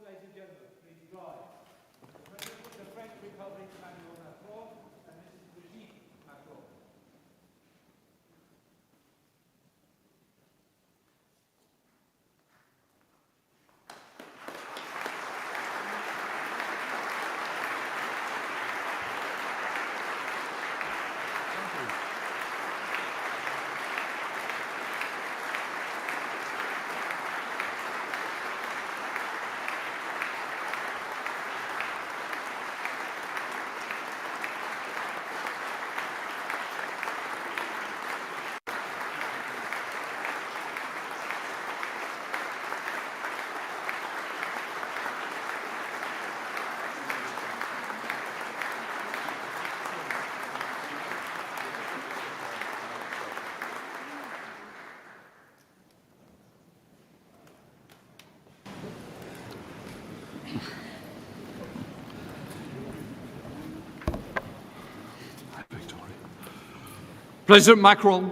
Ladies and gentlemen, please rise. The President of the French Republic, Emmanuel Macron, and Mrs. Brigitte Macron. President Macron,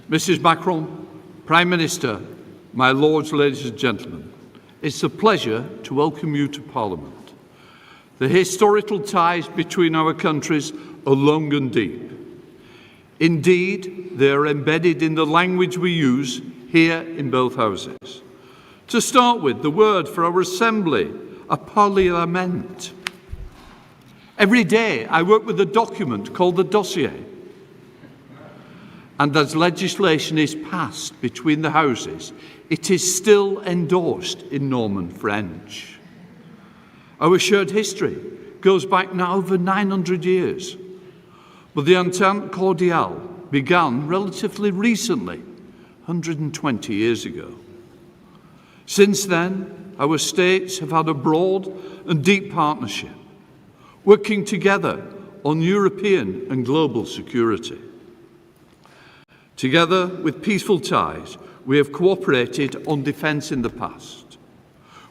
Mrs. Macron, Prime Minister, my lords, ladies and gentlemen, it's a pleasure to welcome you to Parliament. The historical ties between our countries are long and deep. Indeed, they are embedded in the language we use here in both houses. To start with, the word for our assembly, a parliament. Every day I work with a document called the dossier. And as legislation is passed between the houses, it is still endorsed in Norman French. Our shared history goes back now over 900 years. But the Entente Cordiale began relatively recently, 120 years ago. Since then, our states have had a broad and deep partnership, working together on European and global security. Together with peaceful ties, we have cooperated on defence in the past.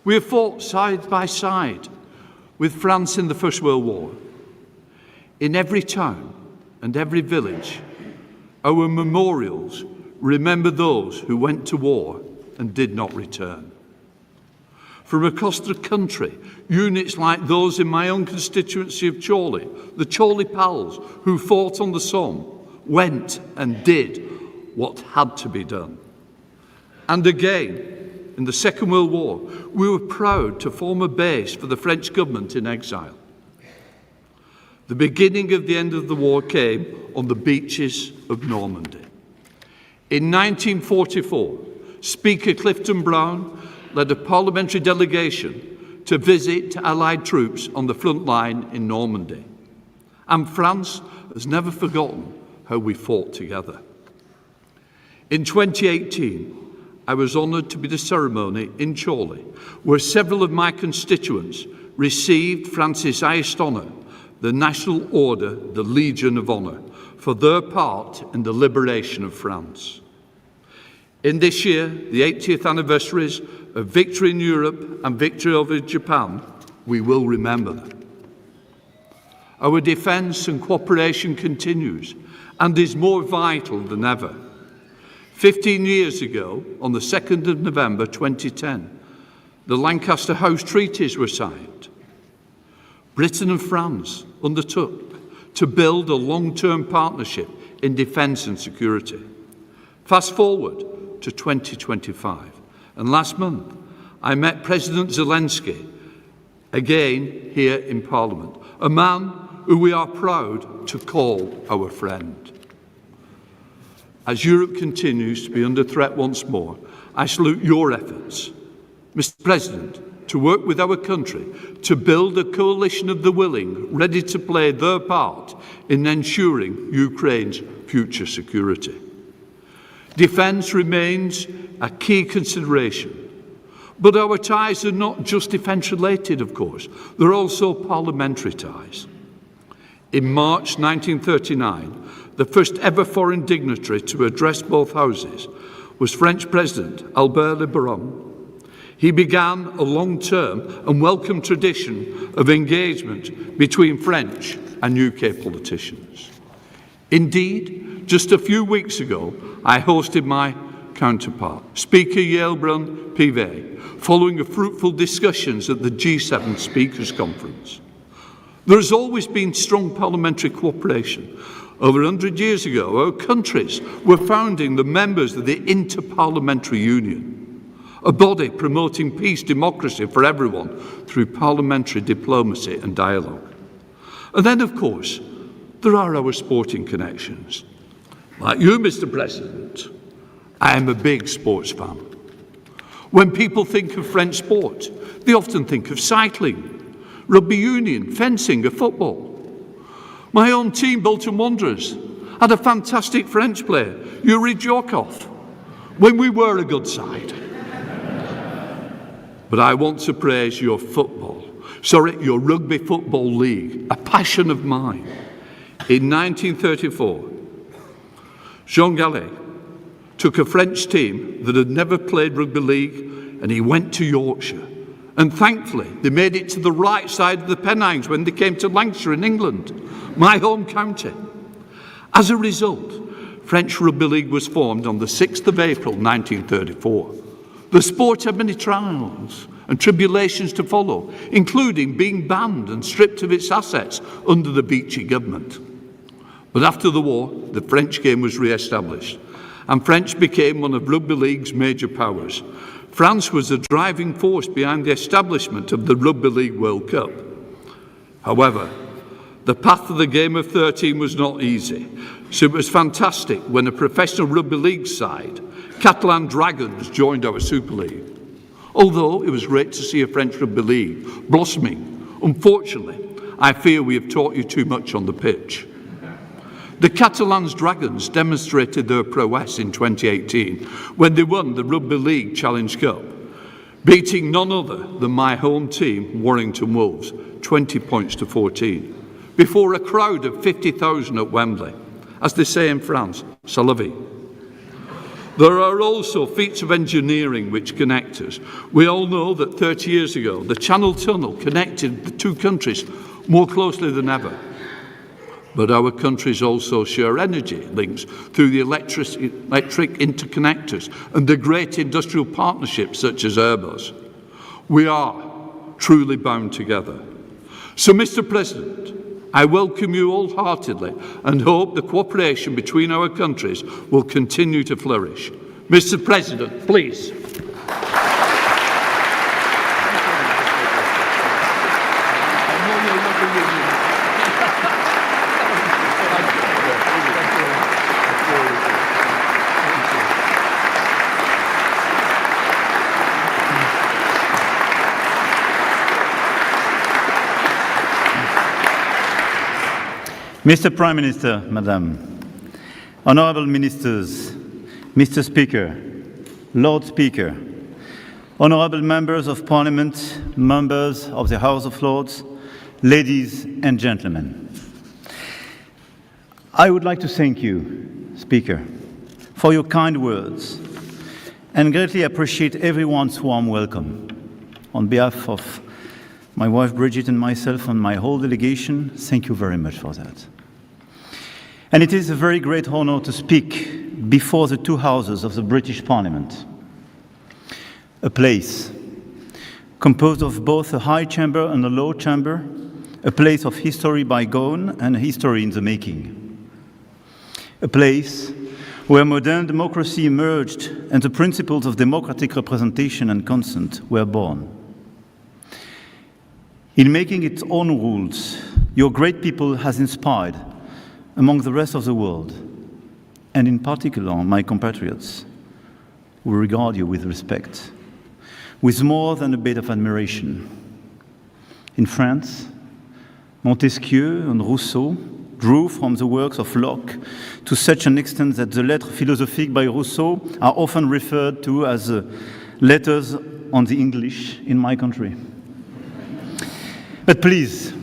We have fought side by side with France in the First World War. In every town and every village, our memorials remember those who went to war and did not return. From across the country, units like those in my own constituency of Chorley, the Chorley Pals, who fought on the Somme, went and did what had to be done. And again, in the Second World War, we were proud to form a base for the French government in exile. The beginning of the end of the war came on the beaches of Normandy. In 1944, Speaker Clifton Brown led a parliamentary delegation to visit Allied troops on the front line in Normandy. And France has never forgotten how we fought together. In 2018, I was honoured to be the ceremony in Chorley, where several of my constituents received France's highest honour, the National Order, the Legion of Honour, for their part in the liberation of France. In this year, the 80th anniversaries of victory in Europe and victory over Japan, we will remember them. Our defence and cooperation continues and is more vital than ever. 15 years ago, on the 2nd of November 2010, the Lancaster House Treaties were signed. Britain and France undertook to build a long-term partnership in defence and security. Fast forward to 2025, and last month I met President Zelensky again here in Parliament, a man who we are proud to call our friend. As Europe continues to be under threat once more, I salute your efforts, Mr. President, to work with our country to build a coalition of the willing, ready to play their part in ensuring Ukraine's future security. Defence remains a key consideration, but our ties are not just defence-related, of course. They're also parliamentary ties. In March 1939, the first ever foreign dignitary to address both houses was French President Albert Lebrun. He began a long-term and welcome tradition of engagement between French and UK politicians. Indeed, just a few weeks ago, I hosted my counterpart, Speaker Yelbrun Pivet, following a fruitful discussions at the G7 Speakers Conference. There has always been strong parliamentary cooperation. Over 100 years ago, our countries were founding the members of the Inter-Parliamentary Union, a body promoting peace, democracy for everyone through parliamentary diplomacy and dialogue. And then, of course, there are our sporting connections. Like you, Mr. President, I am a big sports fan. When people think of French sport, they often think of cycling, rugby union, fencing, or football. My own team, Bolton Wanderers, had a fantastic French player, Yuri Djorkov, when we were a good side. But I want to praise your your rugby football league, a passion of mine. In 1934, Jean Gallet took a French team that had never played rugby league and he went to Yorkshire. And thankfully, they made it to the right side of the Pennines when they came to Lancashire in England, my home county. As a result, French Rugby League was formed on the 6th of April 1934. The sport had many trials and tribulations to follow, including being banned and stripped of its assets under the Vichy government. But after the war, the French game was re-established, and French became one of Rugby League's major powers. France was the driving force behind the establishment of the Rugby League World Cup. However, the path of the game of 13 was not easy, so it was fantastic when a professional rugby league side, Catalan Dragons, joined our Super League. Although it was great to see a French rugby league blossoming, unfortunately, I fear we have taught you too much on the pitch. The Catalan Dragons demonstrated their prowess in 2018 when they won the Rugby League Challenge Cup, beating none other than my home team, Warrington Wolves, 20 points to 14, before a crowd of 50,000 at Wembley. As they say in France, c'est la vie. There are also feats of engineering which connect us. We all know that 30 years ago, the Channel Tunnel connected the two countries more closely than ever. But our countries also share energy links through the electric interconnectors and the great industrial partnerships such as Airbus. We are truly bound together. So, Mr. President, I welcome you wholeheartedly and hope the cooperation between our countries will continue to flourish. Mr. President, please. Mr. Prime Minister, Madam, Honourable Ministers, Mr. Speaker, Lord Speaker, Honourable Members of Parliament, Members of the House of Lords, ladies and gentlemen. I would like to thank you, Speaker, for your kind words and greatly appreciate everyone's warm welcome. On behalf of my wife Brigitte and myself and my whole delegation, thank you very much for that. And it is a very great honour to speak before the two houses of the British Parliament, a place composed of both a high chamber and a low chamber, a place of history bygone and history in the making, a place where modern democracy emerged and the principles of democratic representation and consent were born. In making its own rules, your great people has inspired, among the rest of the world, and in particular my compatriots, who regard you with respect, with more than a bit of admiration. In France, Montesquieu and Rousseau drew from the works of Locke to such an extent that the Lettres philosophiques by Rousseau are often referred to as letters on the English in my country. But please,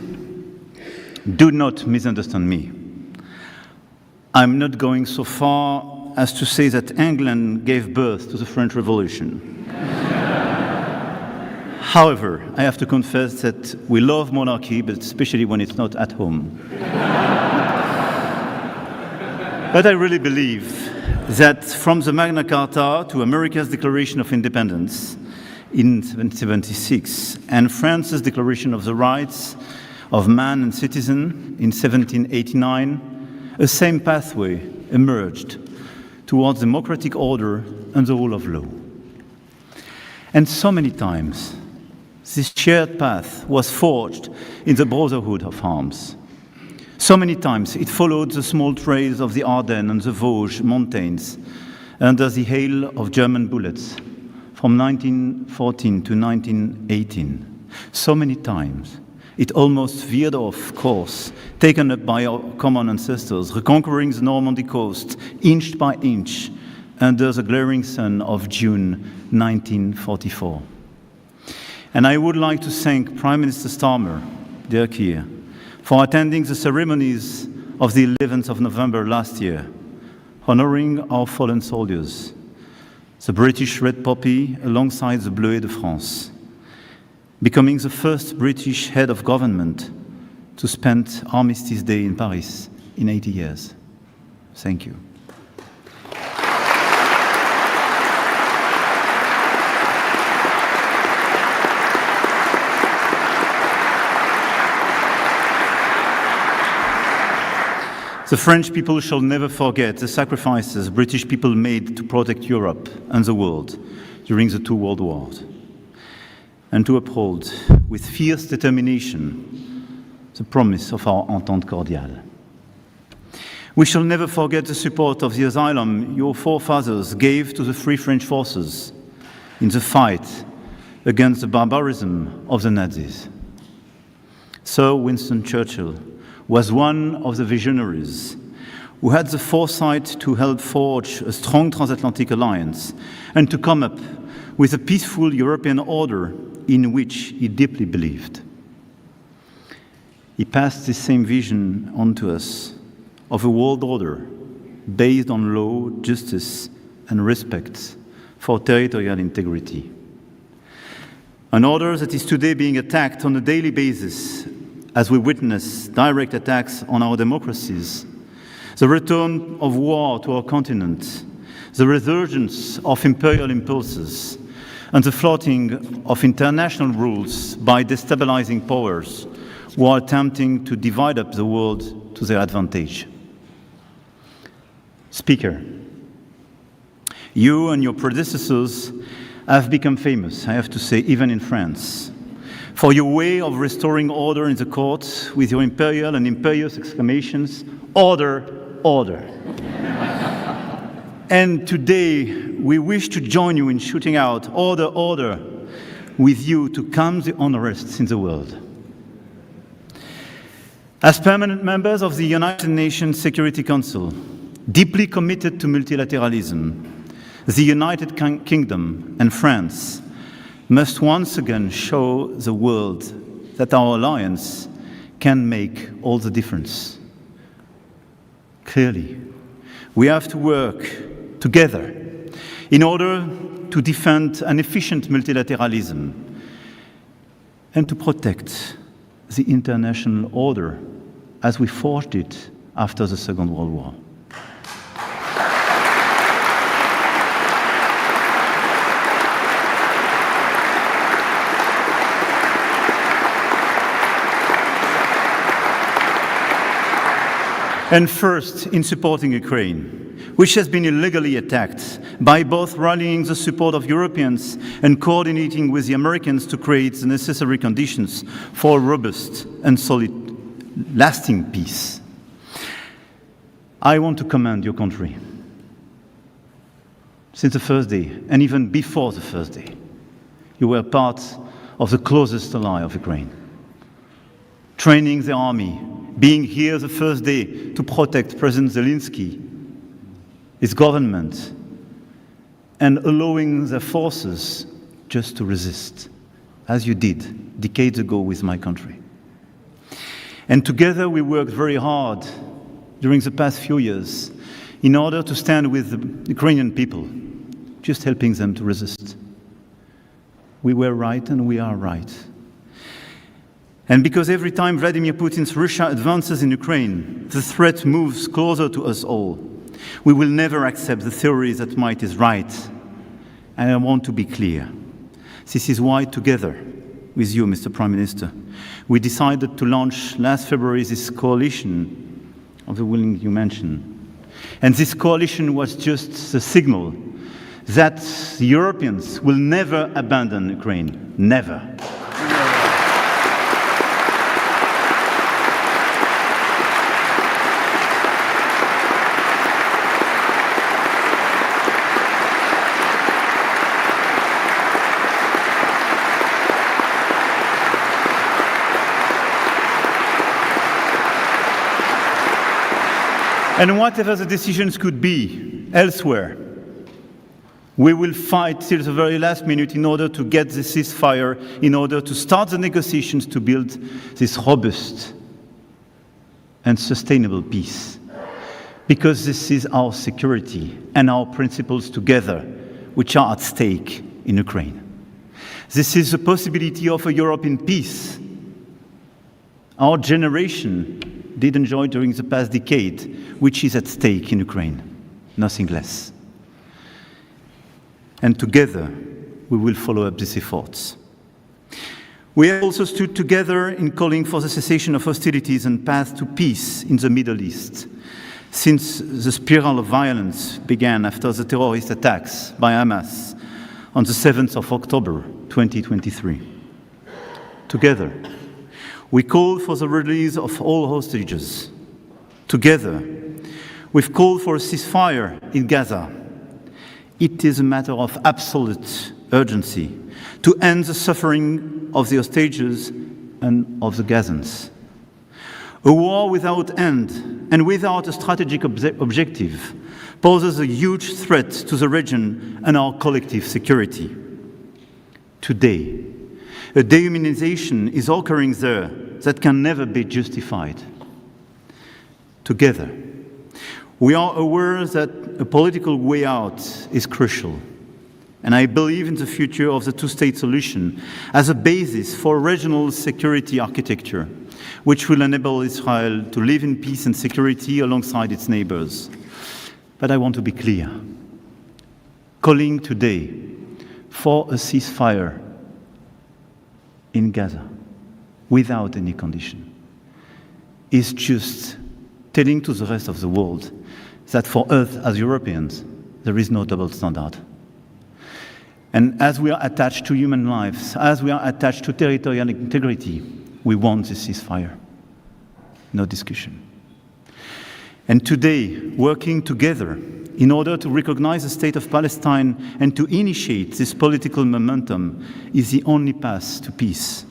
do not misunderstand me. I'm not going so far as to say that England gave birth to the French Revolution. However, I have to confess that we love monarchy, but especially when it's not at home. But I really believe that from the Magna Carta to America's Declaration of Independence in 1776 and France's Declaration of the Rights of Man and Citizen in 1789, a same pathway emerged towards democratic order and the rule of law. And so many times, this shared path was forged in the brotherhood of arms. So many times it followed the small trails of the Ardennes and the Vosges mountains under the hail of German bullets from 1914 to 1918. So many times it almost veered off course, taken up by our common ancestors, reconquering the Normandy coast inch by inch under the glaring sun of June 1944. And I would like to thank Prime Minister Starmer, dear Keir, for attending the ceremonies of the 11th of November last year, honoring our fallen soldiers, the British Red Poppy alongside the Bleuet de France, becoming the first British head of government to spend Armistice Day in Paris in 80 years. Thank you. The French people shall never forget the sacrifices British people made to protect Europe and the world during the two world wars, and to uphold with fierce determination the promise of our Entente Cordiale. We shall never forget the support of the asylum your forefathers gave to the Free French forces in the fight against the barbarism of the Nazis. Sir Winston Churchill was one of the visionaries who had the foresight to help forge a strong transatlantic alliance and to come up with a peaceful European order in which he deeply believed. He passed this same vision on to us of a world order based on law, justice, and respect for territorial integrity. An order that is today being attacked on a daily basis as we witness direct attacks on our democracies, the return of war to our continent, the resurgence of imperial impulses, and the flouting of international rules by destabilizing powers who are attempting to divide up the world to their advantage. Speaker, you and your predecessors have become famous, I have to say, even in France, for your way of restoring order in the courts with your imperial and imperious exclamations, "Order, order." And today, we wish to join you in shooting out "Order, order" with you to calm the unrest in the world. As permanent members of the United Nations Security Council, deeply committed to multilateralism, the United Kingdom and France must once again show the world that our alliance can make all the difference. Clearly, we have to work together in order to defend an efficient multilateralism and to protect the international order as we forged it after the Second World War. And first, in supporting Ukraine, which has been illegally attacked, by both rallying the support of Europeans and coordinating with the Americans to create the necessary conditions for a robust and solid, lasting peace. I want to commend your country. Since the first day, and even before the first day, you were part of the closest ally of Ukraine, training the army, being here the first day to protect President Zelensky, his government, and allowing their forces just to resist, as you did decades ago with my country. And together we worked very hard during the past few years in order to stand with the Ukrainian people, just helping them to resist. We were right and we are right. And because every time Vladimir Putin's Russia advances in Ukraine, the threat moves closer to us all. We will never accept the theory that might is right. And I want to be clear. This is why, together with you, Mr. Prime Minister, we decided to launch last February this coalition of the willing you mentioned. And this coalition was just the signal that the Europeans will never abandon Ukraine. Never. And whatever the decisions could be elsewhere, we will fight till the very last minute in order to get the ceasefire, in order to start the negotiations to build this robust and sustainable peace. Because this is our security and our principles together which are at stake in Ukraine. This is the possibility of a Europe in peace. Our generation did enjoy during the past decade, which is at stake in Ukraine, nothing less. And together, we will follow up these efforts. We have also stood together in calling for the cessation of hostilities and path to peace in the Middle East, since the spiral of violence began after the terrorist attacks by Hamas on the 7th of October 2023. Together, we called for the release of all hostages. Together, we've called for a ceasefire in Gaza. It is a matter of absolute urgency to end the suffering of the hostages and of the Gazans. A war without end and without a strategic objective poses a huge threat to the region and our collective security. Today, a dehumanization is occurring there that can never be justified. Together, we are aware that a political way out is crucial, and I believe in the future of the two-state solution as a basis for regional security architecture, which will enable Israel to live in peace and security alongside its neighbors. But I want to be clear. Calling today for a ceasefire in Gaza without any condition is just telling to the rest of the world that for us as Europeans, there is no double standard. And as we are attached to human lives, as we are attached to territorial integrity, we want this ceasefire. No discussion. And today, working together in order to recognize the state of Palestine and to initiate this political momentum is the only path to peace.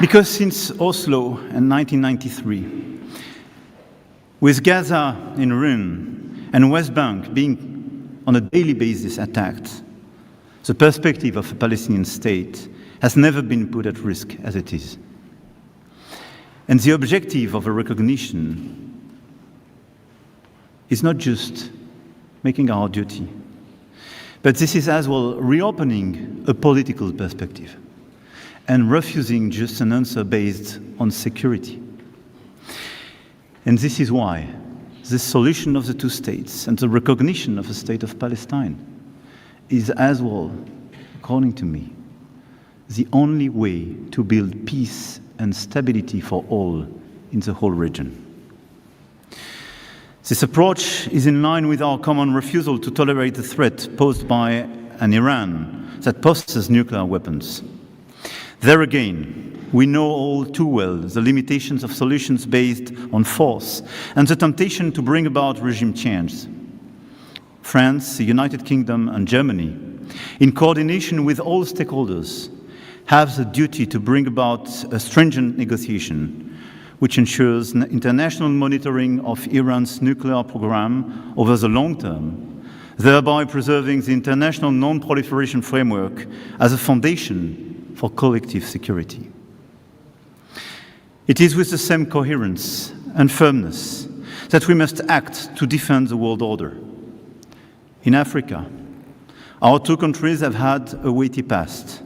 Because since Oslo in 1993, with Gaza in ruin and West Bank being on a daily basis attacked, the perspective of a Palestinian state has never been put at risk as it is. And the objective of a recognition is not just making our duty, but this is as well reopening a political perspective and refusing just an answer based on security. And this is why the solution of the two states and the recognition of the state of Palestine is as well, according to me, the only way to build peace and stability for all in the whole region. This approach is in line with our common refusal to tolerate the threat posed by an Iran that possesses nuclear weapons. There again, we know all too well the limitations of solutions based on force and the temptation to bring about regime change. France, the United Kingdom, and Germany, in coordination with all stakeholders, have the duty to bring about a stringent negotiation which ensures international monitoring of Iran's nuclear program over the long term, thereby preserving the international non-proliferation framework as a foundation for collective security. It is with the same coherence and firmness that we must act to defend the world order. In Africa, our two countries have had a weighty past,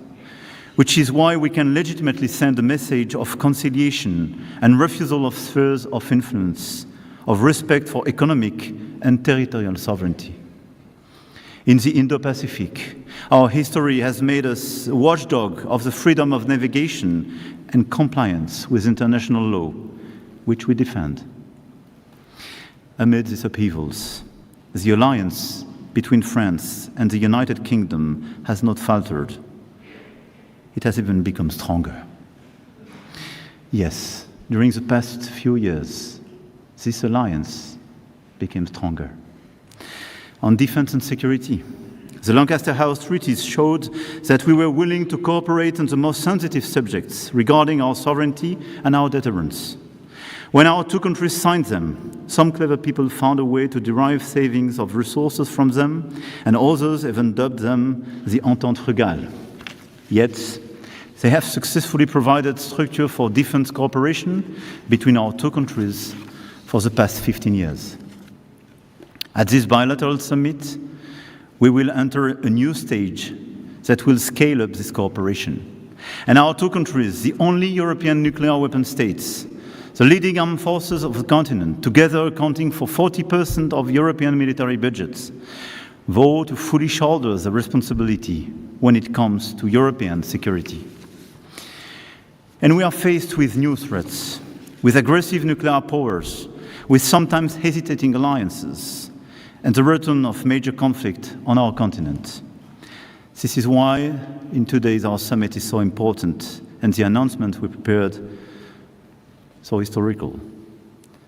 which is why we can legitimately send a message of conciliation and refusal of spheres of influence, of respect for economic and territorial sovereignty. In the Indo-Pacific, our history has made us a watchdog of the freedom of navigation and compliance with international law, which we defend. Amid these upheavals, the alliance between France and the United Kingdom has not faltered. It has even become stronger. Yes, during the past few years, this alliance became stronger. On defense and security, the Lancaster House treaties showed that we were willing to cooperate on the most sensitive subjects regarding our sovereignty and our deterrence. When our two countries signed them, some clever people found a way to derive savings of resources from them, and others even dubbed them the Entente Régale. Yet, they have successfully provided structure for defense cooperation between our two countries for the past 15 years. At this bilateral summit, we will enter a new stage that will scale up this cooperation. And our two countries, the only European nuclear weapon states, The leading armed forces of the continent, together accounting for 40% of European military budgets, vow to fully shoulder the responsibility when it comes to European security. And we are faced with new threats, with aggressive nuclear powers, with sometimes hesitating alliances, and the return of major conflict on our continent. This is why, in today's our summit is so important, and the announcement we prepared so historical.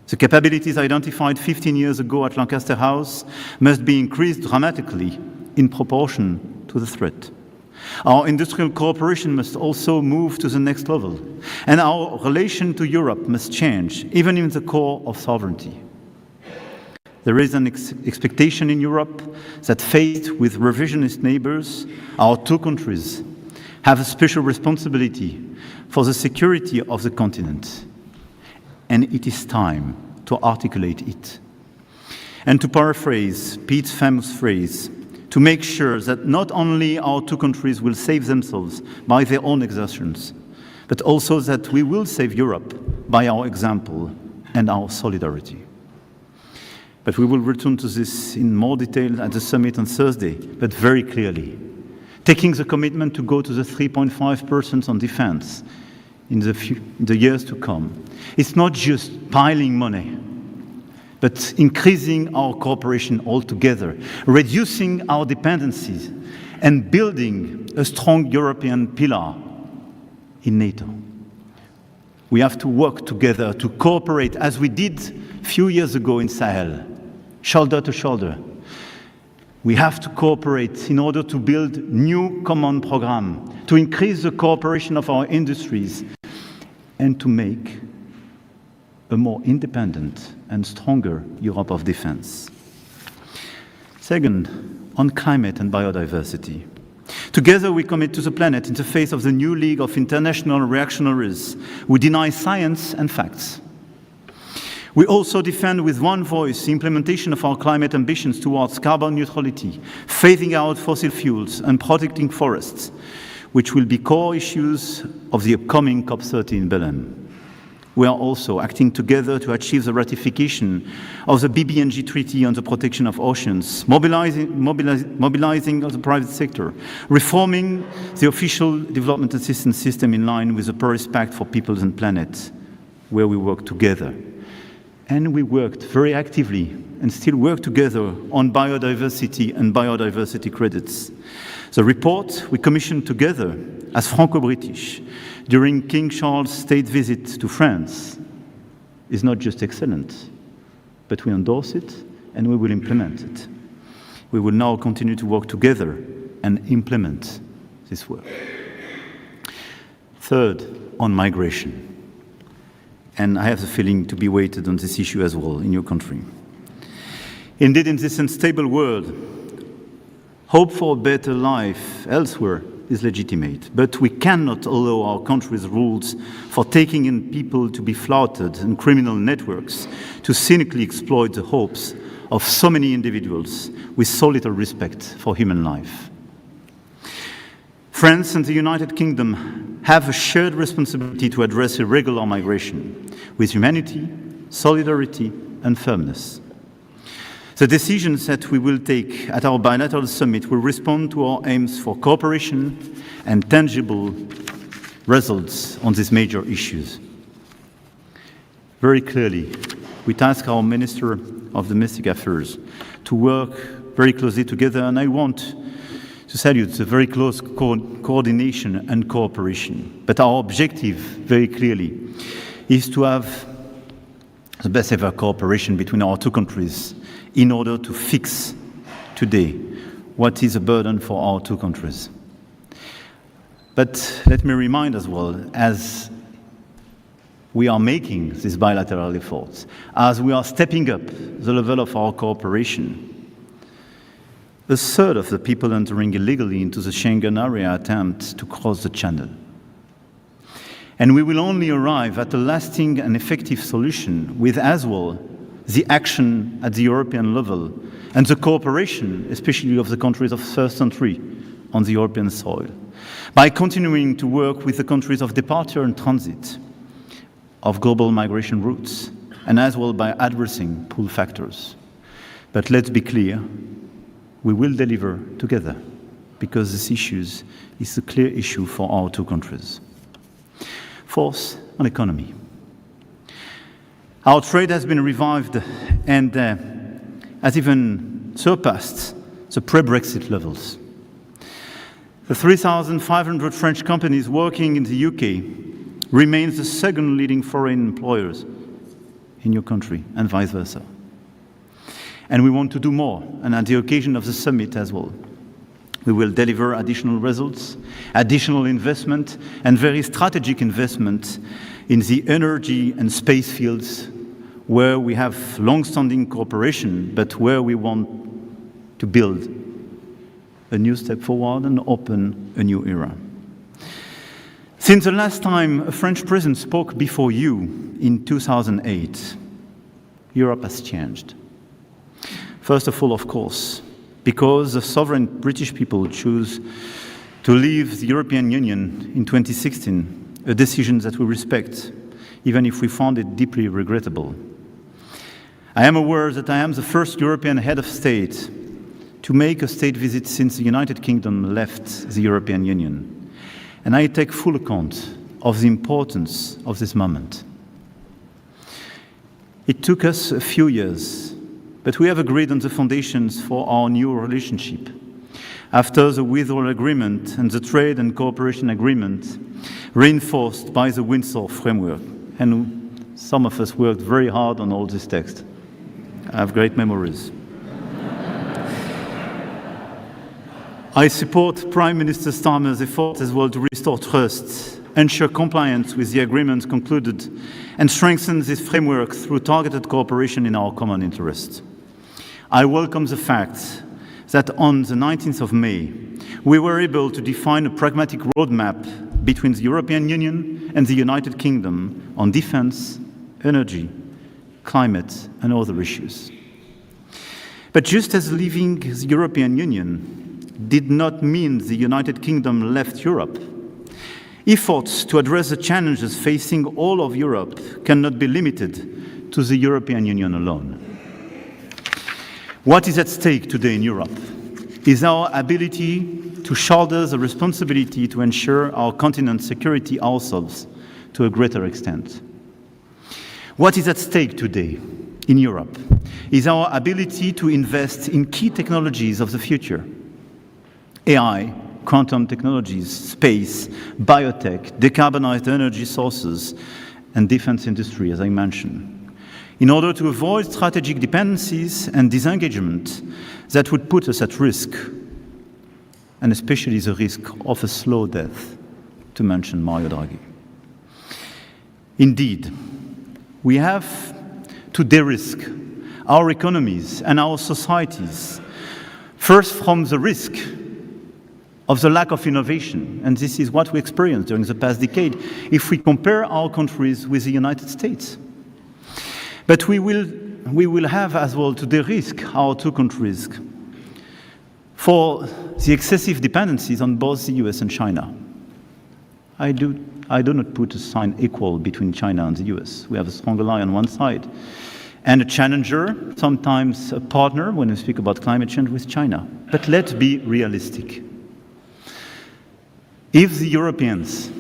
The capabilities identified 15 years ago at Lancaster House must be increased dramatically in proportion to the threat. Our industrial cooperation must also move to the next level, and our relation to Europe must change, even in the core of sovereignty. There is an expectation in Europe that, faced with revisionist neighbours, our two countries have a special responsibility for the security of the continent, and it is time to articulate it. And to paraphrase Pete's famous phrase, to make sure that not only our two countries will save themselves by their own exertions, but also that we will save Europe by our example and our solidarity. But we will return to this in more detail at the summit on Thursday, but very clearly, taking the commitment to go to the 3.5% on defense in the years to come. It's not just piling money, but increasing our cooperation altogether, reducing our dependencies, and building a strong European pillar in NATO. We have to work together to cooperate as we did a few years ago in Sahel, shoulder to shoulder. We have to cooperate in order to build new common programs, to increase the cooperation of our industries, and to make a more independent and stronger Europe of defense. Second, on climate and biodiversity. Together we commit to the planet in the face of the new league of international reactionaries who deny science and facts. We also defend with one voice the implementation of our climate ambitions towards carbon neutrality, phasing out fossil fuels and protecting forests, which will be core issues of the upcoming COP30 in Belém. We are also acting together to achieve the ratification of the BBNG Treaty on the protection of oceans, mobilizing the private sector, reforming the official development assistance system in line with the Paris Pact for Peoples and Planet, where we work together. And we worked very actively and still work together on biodiversity and biodiversity credits. The report we commissioned together as Franco-British during King Charles' state visit to France is not just excellent, but we endorse it and we will implement it. We will now continue to work together and implement this work. Third, on migration. And I have the feeling to be weighted on this issue as well in your country. Indeed, in this unstable world, hope for a better life elsewhere is legitimate, but we cannot allow our country's rules for taking in people to be flouted and criminal networks to cynically exploit the hopes of so many individuals with so little respect for human life. France and the United Kingdom have a shared responsibility to address irregular migration with humanity, solidarity, and firmness. The decisions that we will take at our bilateral summit will respond to our aims for cooperation and tangible results on these major issues. Very clearly, we task our Minister of Domestic Affairs to work very closely together, and I want to salute the very close coordination and cooperation. But our objective, very clearly, is to have the best ever cooperation between our two countries in order to fix today what is a burden for our two countries. But let me remind as well, as we are making these bilateral efforts, as we are stepping up the level of our cooperation, a third of the people entering illegally into the Schengen area attempt to cross the channel. And we will only arrive at a lasting and effective solution with as well the action at the European level and the cooperation, especially of the countries of first entry on the European soil, by continuing to work with the countries of departure and transit, of global migration routes, and as well by addressing pull factors. But let's be clear, we will deliver together, because this issue is a clear issue for our two countries. Fourth, on economy. Our trade has been revived and has even surpassed the pre-Brexit levels. The 3,500 French companies working in the UK remains the second leading foreign employers in your country, and vice versa. And we want to do more, and at the occasion of the summit as well. We will deliver additional results, additional investment, and very strategic investment in the energy and space fields where we have long-standing cooperation, but where we want to build a new step forward and open a new era. Since the last time a French president spoke before you in 2008, Europe has changed. First of all, of course, because the sovereign British people choose to leave the European Union in 2016, a decision that we respect, even if we found it deeply regrettable. I am aware that I am the first European head of state to make a state visit since the United Kingdom left the European Union, and I take full account of the importance of this moment. It took us a few years, but we have agreed on the foundations for our new relationship. After the withdrawal agreement and the trade and cooperation agreement, reinforced by the Windsor framework, and some of us worked very hard on all this text. I have great memories. I support Prime Minister Starmer's efforts as well to restore trust, ensure compliance with the agreements concluded, and strengthen this framework through targeted cooperation in our common interest. I welcome the fact that on the 19th of May, we were able to define a pragmatic roadmap between the European Union and the United Kingdom on defense, energy, climate, and other issues. But just as leaving the European Union did not mean the United Kingdom left Europe, efforts to address the challenges facing all of Europe cannot be limited to the European Union alone. What is at stake today in Europe is our ability to shoulder the responsibility to ensure our continent's security ourselves to a greater extent. What is at stake today in Europe is our ability to invest in key technologies of the future: AI, quantum technologies, space, biotech, decarbonized energy sources, and defense industry, as I mentioned, in order to avoid strategic dependencies and disengagement that would put us at risk, and especially the risk of a slow death, to mention Mario Draghi. Indeed, we have to de-risk our economies and our societies, first from the risk of the lack of innovation, and this is what we experienced during the past decade if we compare our countries with the United States. But we will have as well to de-risk our two countries for the excessive dependencies on both the US and China. I do not put a sign equal between China and the US. We have a strong ally on one side, and a challenger, sometimes a partner when we speak about climate change with China. But let's be realistic. If the Europeans,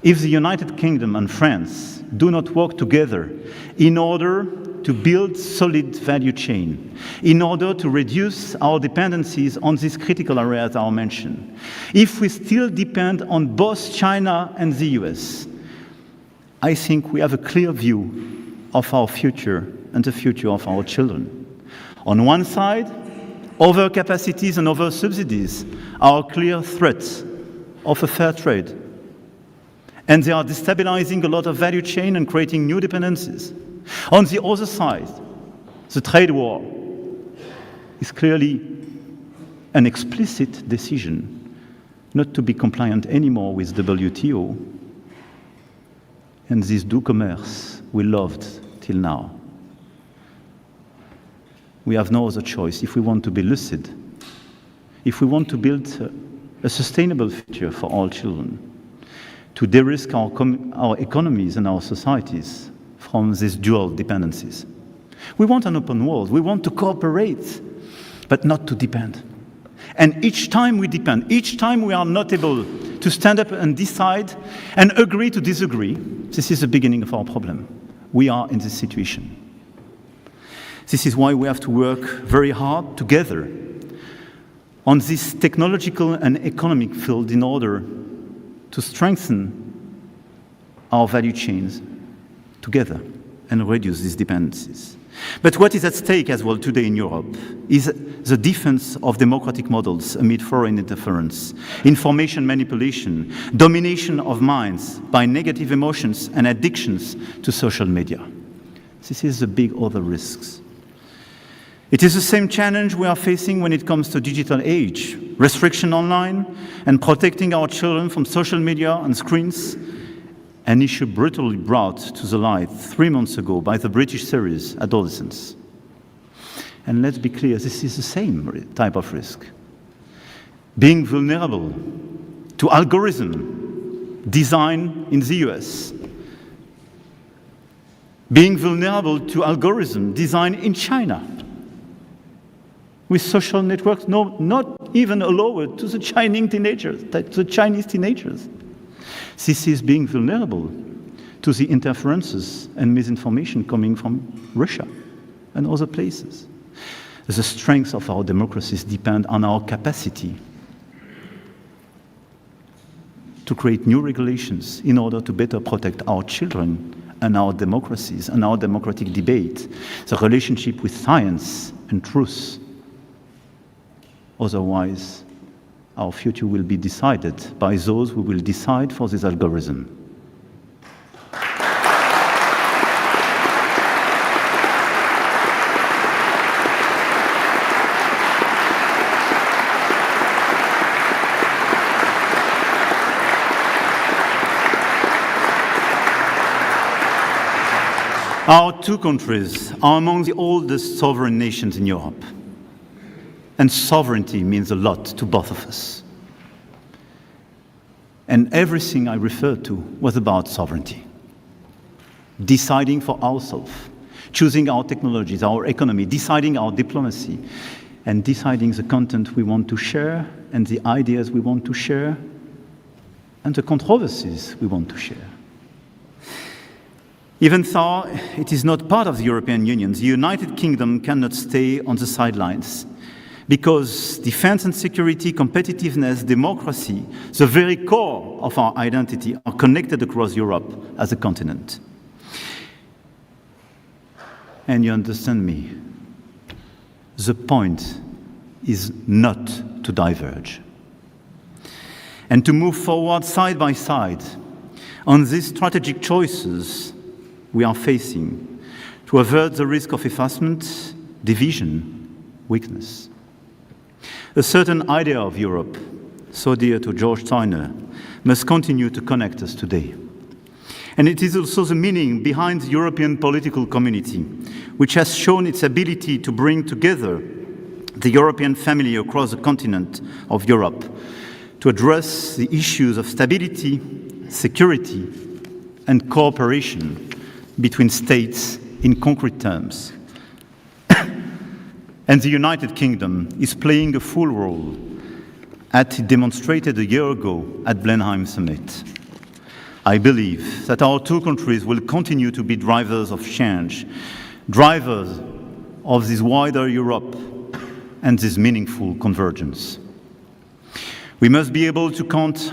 if the United Kingdom and France do not work together in order to build solid value chain, in order to reduce our dependencies on these critical areas I mentioned, if we still depend on both China and the US, I think we have a clear view of our future and the future of our children. On one side, overcapacities and over-subsidies are clear threats of a fair trade, and they are destabilizing a lot of value chain and creating new dependencies. On the other side, the trade war is clearly an explicit decision not to be compliant anymore with WTO and this doux commerce we loved till now. We have no other choice if we want to be lucid, if we want to build a sustainable future for all children, to de-risk our economies and our societies from these dual dependencies. We want an open world. We want to cooperate, but not to depend. And each time we depend, each time we are not able to stand up and decide and agree to disagree, this is the beginning of our problem. We are in this situation. This is why we have to work very hard together on this technological and economic field in order to strengthen our value chains together and reduce these dependencies. But what is at stake as well today in Europe is the defense of democratic models amid foreign interference, information manipulation, domination of minds by negative emotions and addictions to social media. This is the big other risks. It is the same challenge we are facing when it comes to digital age, restriction online, and protecting our children from social media and screens, an issue brutally brought to the light 3 months ago by the British series Adolescents. And let's be clear, this is the same type of risk. Being vulnerable to algorithm design in the US, being vulnerable to algorithm design in China, with social networks not even allowed to the Chinese teenagers. This is being vulnerable to the interferences and misinformation coming from Russia and other places. The strength of our democracies depend on our capacity to create new regulations in order to better protect our children and our democracies and our democratic debate, the relationship with science and truth. Otherwise, our future will be decided by those who will decide for this algorithm. Our two countries are among the oldest sovereign nations in Europe. And sovereignty means a lot to both of us. And everything I referred to was about sovereignty. Deciding for ourselves, choosing our technologies, our economy, deciding our diplomacy, and deciding the content we want to share, and the ideas we want to share, and the controversies we want to share. Even though it is not part of the European Union, the United Kingdom cannot stay on the sidelines. Because defense and security, competitiveness, democracy, the very core of our identity, are connected across Europe as a continent. And you understand me, the point is not to diverge. And to move forward side by side on these strategic choices we are facing to avert the risk of effacement, division, weakness. A certain idea of Europe, so dear to George Steiner, must continue to connect us today. And it is also the meaning behind the European political community, which has shown its ability to bring together the European family across the continent of Europe to address the issues of stability, security, and cooperation between states in concrete terms. And the United Kingdom is playing a full role, as it demonstrated a year ago at Blenheim Summit. I believe that our two countries will continue to be drivers of change, drivers of this wider Europe and this meaningful convergence. We must be able to count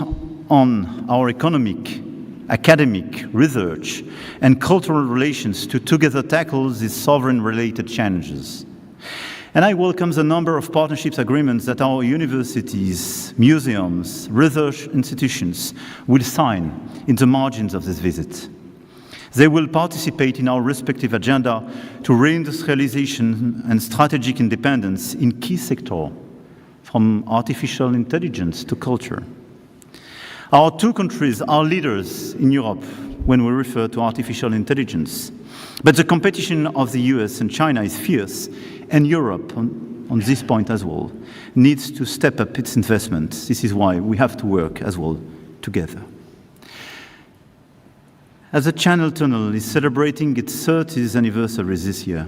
on our economic, academic, research, and cultural relations to together tackle these sovereign-related challenges. And I welcome the number of partnerships agreements that our universities, museums, research institutions will sign in the margins of this visit. They will participate in our respective agenda to reindustrialization and strategic independence in key sectors, from artificial intelligence to culture. Our two countries are leaders in Europe when we refer to artificial intelligence. But the competition of the US and China is fierce, and Europe, on this point as well, needs to step up its investment. This is why we have to work as well together. as the Channel Tunnel is celebrating its 30th anniversary this year.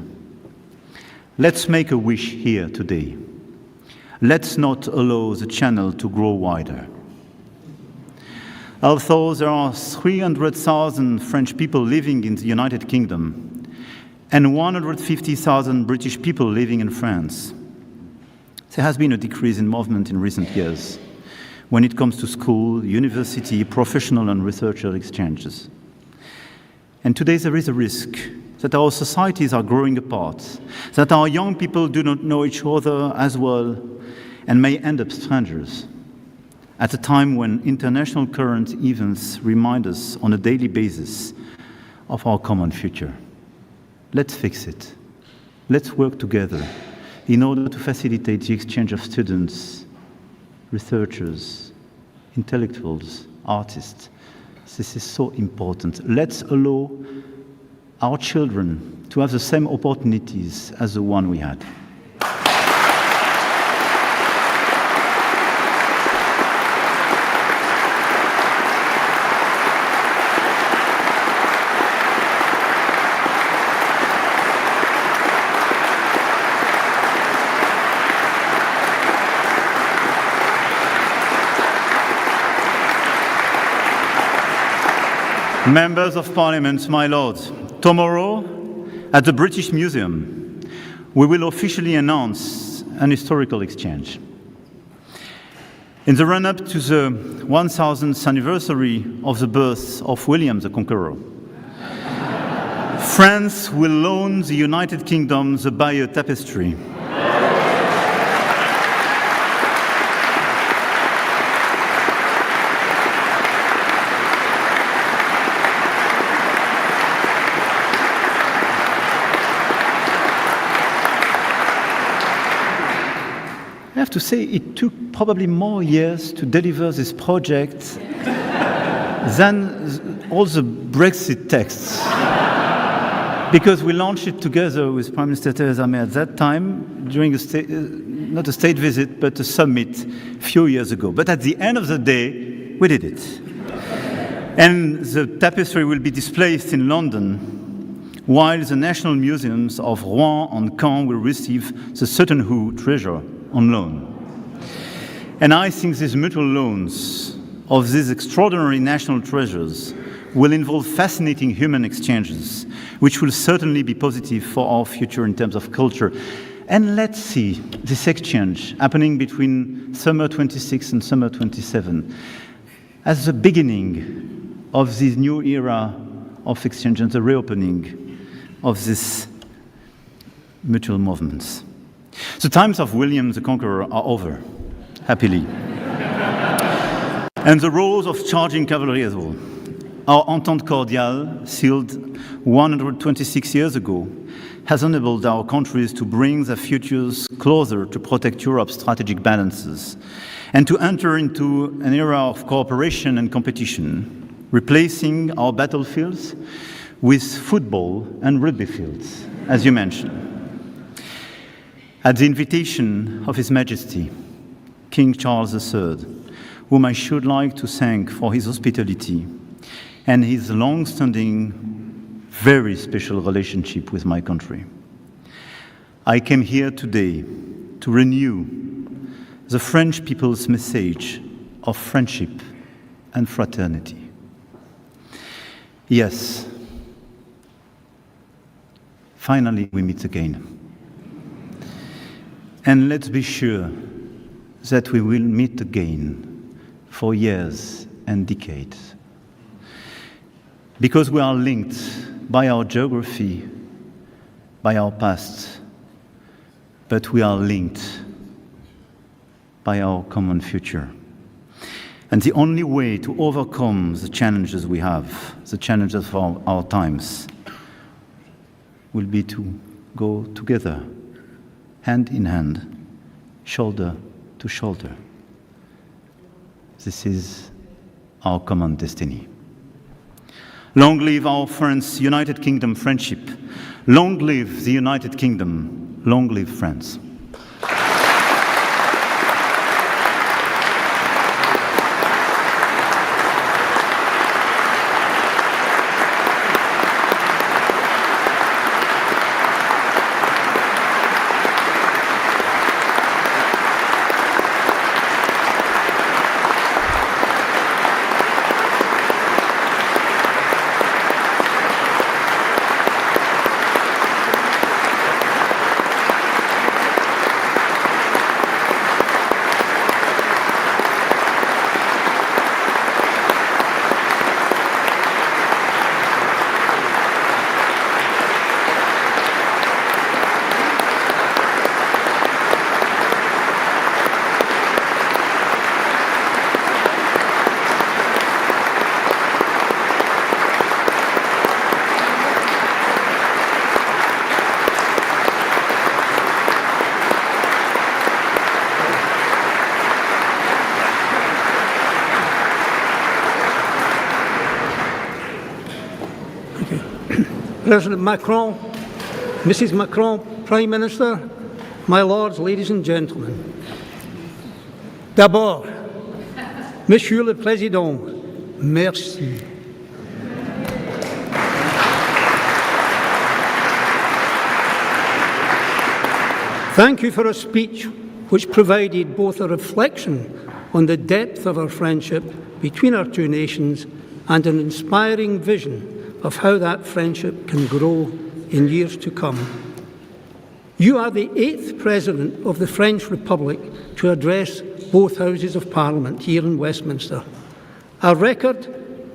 Let's make a wish here today. Let's not allow the channel to grow wider. Although there are 300,000 French people living in the United Kingdom and 150,000 British people living in France, there has been a decrease in movement in recent years when it comes to school, university, professional and researcher exchanges. And today there is a risk that our societies are growing apart, that our young people do not know each other as well and may end up strangers, at a time when international current events remind us on a daily basis of our common future. Let's fix it. Let's work together in order to facilitate the exchange of students, researchers, intellectuals, artists. This is so important. Let's allow our children to have the same opportunities as the one we had. Members of Parliament, my lords, tomorrow at the British Museum, we will officially announce an historical exchange. In the run-up to the 1000th anniversary of the birth of William the Conqueror, France will loan the United Kingdom the Bayeux Tapestry. I have to say, it took probably more years to deliver this project than all the Brexit texts. Because we launched it together with Prime Minister Theresa May at that time, during not a state visit, but a summit a few years ago. But at the end of the day, we did it. And the tapestry will be displayed in London, while the National Museums of Rouen and Caen will receive the Sutton Hoo treasure on loan. And I think these mutual loans of these extraordinary national treasures will involve fascinating human exchanges, which will certainly be positive for our future in terms of culture. And let's see this exchange happening between summer 26 and summer 27 as the beginning of this new era of exchange and the reopening of these mutual movements. The times of William the Conqueror are over, happily. And the roles of charging cavalry as well. Our Entente Cordiale, sealed 126 years ago, has enabled our countries to bring their futures closer to protect Europe's strategic balances and to enter into an era of cooperation and competition, replacing our battlefields with football and rugby fields, as you mentioned. At the invitation of His Majesty, King Charles III, whom I should like to thank for his hospitality and his long-standing, very special relationship with my country, I came here today to renew the French people's message of friendship and fraternity. Yes, finally we meet again. And let's be sure that we will meet again for years and decades. Because we are linked by our geography, by our past, but we are linked by our common future. And the only way to overcome the challenges we have, the challenges of our times, will be to go together, hand in hand, shoulder to shoulder. This is our common destiny. Long live our France, United Kingdom friendship. Long live the United Kingdom. Long live France. President Macron, Mrs. Macron, Prime Minister, my lords, ladies and gentlemen. D'abord, Monsieur le Président, merci. Thank you for a speech which provided both a reflection on the depth of our friendship between our two nations and an inspiring vision of how that friendship can grow in years to come. You are the 8th President of the French Republic to address both Houses of Parliament here in Westminster, a record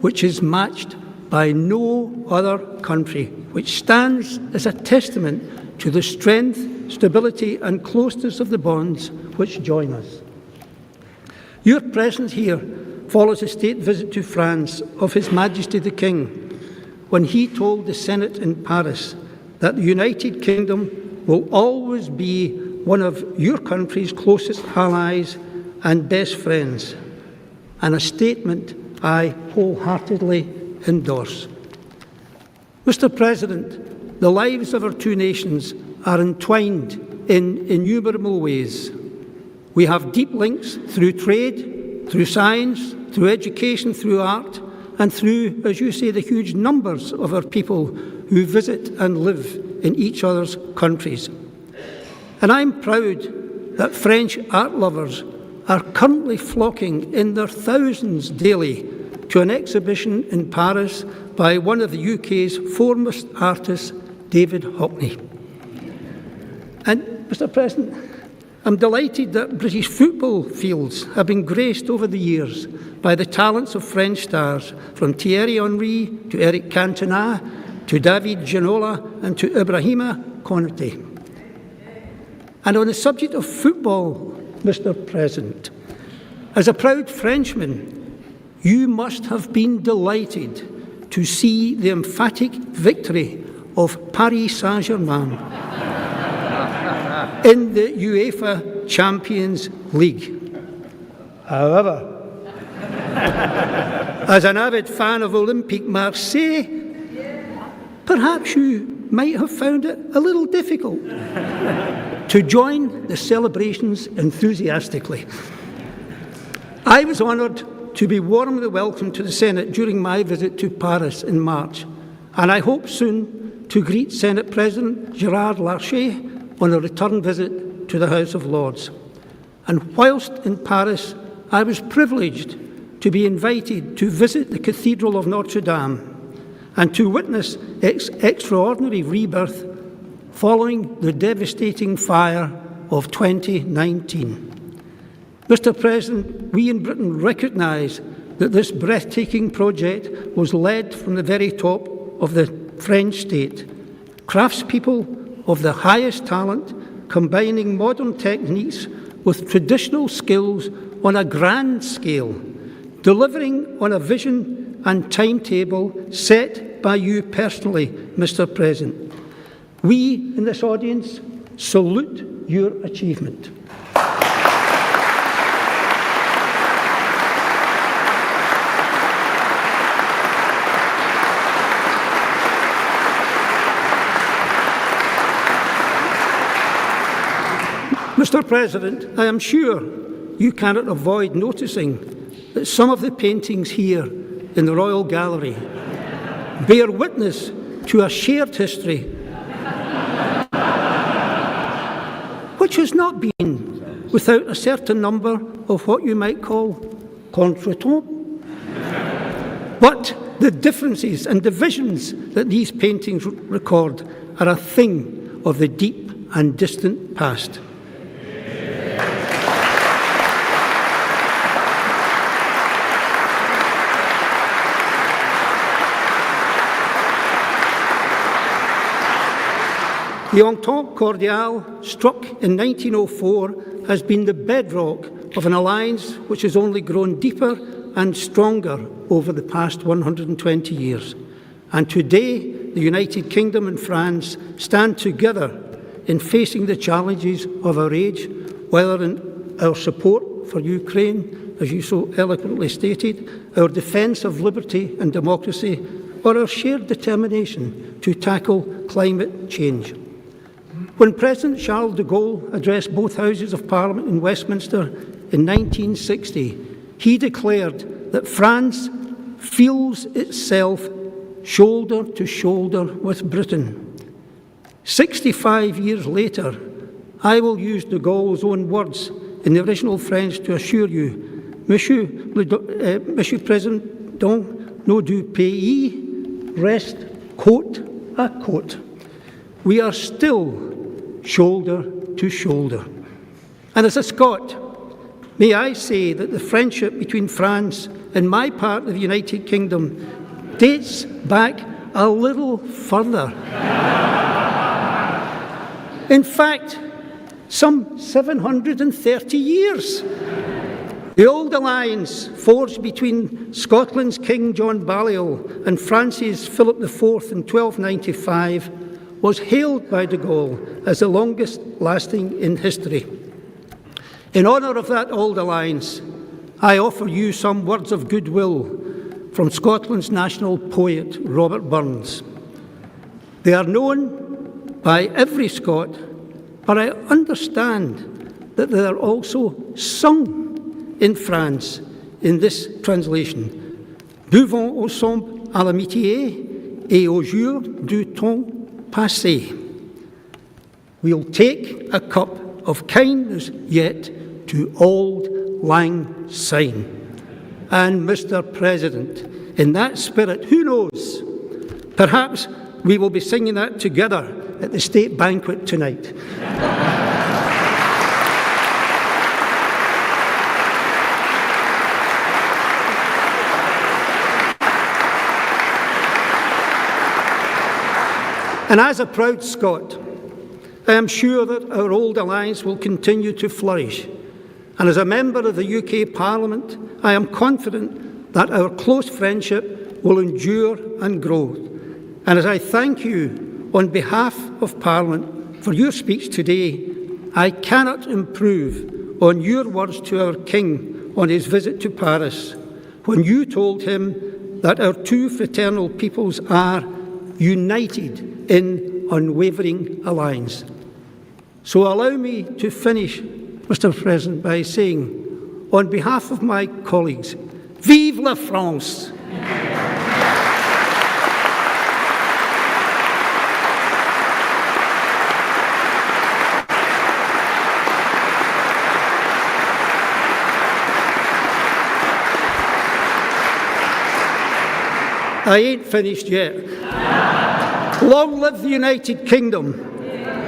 which is matched by no other country, which stands as a testament to the strength, stability and closeness of the bonds which join us. Your presence here follows a state visit to France of His Majesty the King, when he told the Senate in Paris that the United Kingdom will always be one of your country's closest allies and best friends, and a statement I wholeheartedly endorse. Mr. President, the lives of our two nations are entwined in innumerable ways. We have deep links through trade, through science, through education, through art, and through, as you say, the huge numbers of our people who visit and live in each other's countries. And I'm proud that French art lovers are currently flocking in their thousands daily to an exhibition in Paris by one of the UK's foremost artists, David Hockney. And, Mr. President, I'm delighted that British football fields have been graced over the years by the talents of French stars, from Thierry Henry to Eric Cantona to David Ginola and to Ibrahima Konate. And on the subject of football, Mr. President, as a proud Frenchman, you must have been delighted to see the emphatic victory of Paris Saint-Germain in the UEFA Champions League. However, as an avid fan of Olympique Marseille, perhaps you might have found it a little difficult to join the celebrations enthusiastically. I was honoured to be warmly welcomed to the Senate during my visit to Paris in March, and I hope soon to greet Senate President Gérard Larcher on a return visit to the House of Lords. And whilst in Paris, I was privileged to be invited to visit the Cathedral of Notre Dame and to witness its extraordinary rebirth following the devastating fire of 2019. Mr. President, we in Britain recognise that this breathtaking project was led from the very top of the French state. Craftspeople of the highest talent, combining modern techniques with traditional skills on a grand scale, delivering on a vision and timetable set by you personally, Mr. President. We in this audience salute your achievement. Mr. President, I am sure you cannot avoid noticing that some of the paintings here in the Royal Gallery bear witness to a shared history which has not been without a certain number of what you might call contretemps. But the differences and divisions that these paintings record are a thing of the deep and distant past. The Entente Cordiale, struck in 1904, has been the bedrock of an alliance which has only grown deeper and stronger over the past 120 years. And today, the United Kingdom and France stand together in facing the challenges of our age, whether in our support for Ukraine, as you so eloquently stated, our defence of liberty and democracy, or our shared determination to tackle climate change. When President Charles de Gaulle addressed both Houses of Parliament in Westminster in 1960, he declared that France feels itself shoulder to shoulder with Britain. 65 years later, I will use de Gaulle's own words in the original French to assure you, Monsieur Président du pays reste côte à côte. We are still shoulder to shoulder. And as a Scot, may I say that the friendship between France and my part of the United Kingdom dates back a little further. In fact, some 730 years. The old alliance forged between Scotland's King John Balliol and France's Philip IV in 1295 was hailed by de Gaulle as the longest lasting in history. In honour of that old alliance, I offer you some words of goodwill from Scotland's national poet, Robert Burns. They are known by every Scot, but I understand that they are also sung in France in this translation. Buvons ensemble à l'amitié et au jour du temps passé. We'll take a cup of kindness yet to auld lang syne. And Mr. President, in that spirit, who knows, perhaps we will be singing that together at the state banquet tonight. And as a proud Scot, I am sure that our old alliance will continue to flourish. And as a member of the UK Parliament, I am confident that our close friendship will endure and grow. And as I thank you on behalf of Parliament for your speech today, I cannot improve on your words to our King on his visit to Paris, when you told him that our two fraternal peoples are united in unwavering alliance. So allow me to finish, Mr. President, by saying, on behalf of my colleagues, Vive la France! I ain't finished yet. Long live the United Kingdom,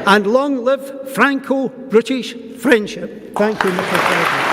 and long live Franco-British friendship. Thank you, Mr. President.